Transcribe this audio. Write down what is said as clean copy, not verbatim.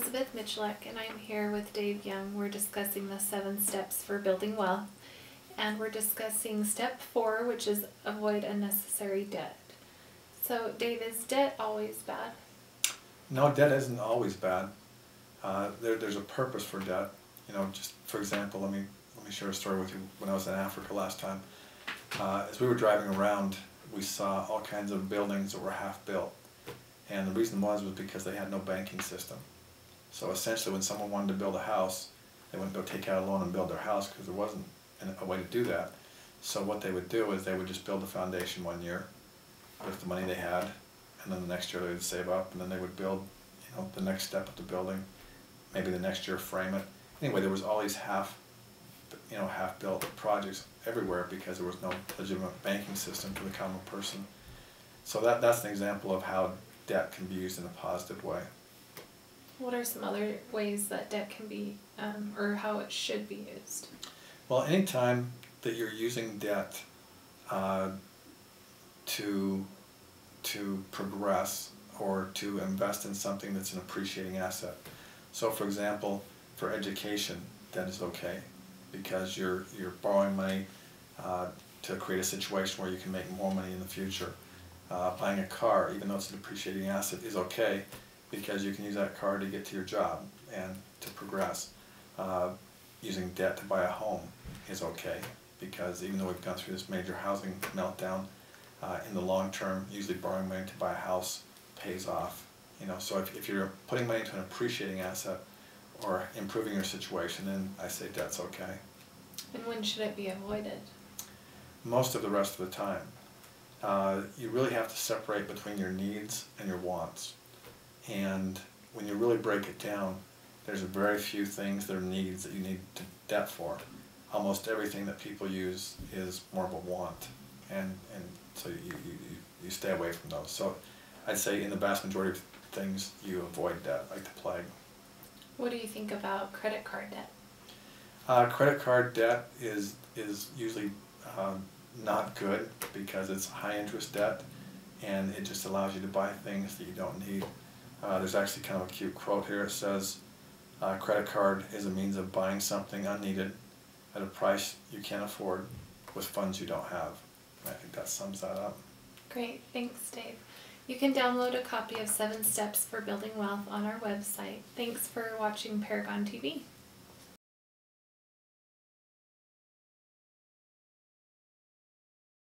Elizabeth Mitchellek, and I'm here with Dave Young. We're discussing the 7 steps for building wealth, and we're discussing step 4, which is avoid unnecessary debt. So, Dave, is debt always bad? No, debt isn't always bad. There's a purpose for debt. You know, just for example, let me share a story with you. When I was in Africa last time, as we were driving around, we saw all kinds of buildings that were half built. And the reason was because they had no banking system. So essentially when someone wanted to build a house, they wouldn't go take out a loan and build their house because there wasn't a way to do that. So what they would do is they would just build the foundation one year with the money they had, and then the next year they would save up, and then they would build, you know, the next step of the building, maybe the next year frame it. Anyway, there was all these half-built projects everywhere because there was no legitimate banking system for the common person. So that's an example of how debt can be used in a positive way. What are some other ways that debt can be, or how it should be used? Well, anytime that you're using debt to progress or to invest in something that's an appreciating asset. So for example, for education, debt is okay because you're borrowing money to create a situation where you can make more money in the future. Buying a car, even though it's an appreciating asset, is okay because you can use that car to get to your job and to progress. Using debt to buy a home is okay because even though we've gone through this major housing meltdown, in the long term, usually borrowing money to buy a house pays off. You know, so if you're putting money into an appreciating asset or improving your situation, then I say debt's okay. And when should it be avoided? Most of the rest of the time. You really have to separate between your needs and your wants. And when you really break it down, there's very few things that are needs that you need to debt for. Almost everything that people use is more of a want, and so you stay away from those. So I'd say in the vast majority of things you avoid debt like the plague. What do you think about credit card debt? Credit card debt is usually not good because it's high interest debt and it just allows you to buy things that you don't need. There's actually kind of a cute quote here. It says, credit card is a means of buying something unneeded at a price you can't afford with funds you don't have. And I think that sums that up. Great, thanks Dave. You can download a copy of 7 Steps for Building Wealth on our website. Thanks for watching Paragon TV.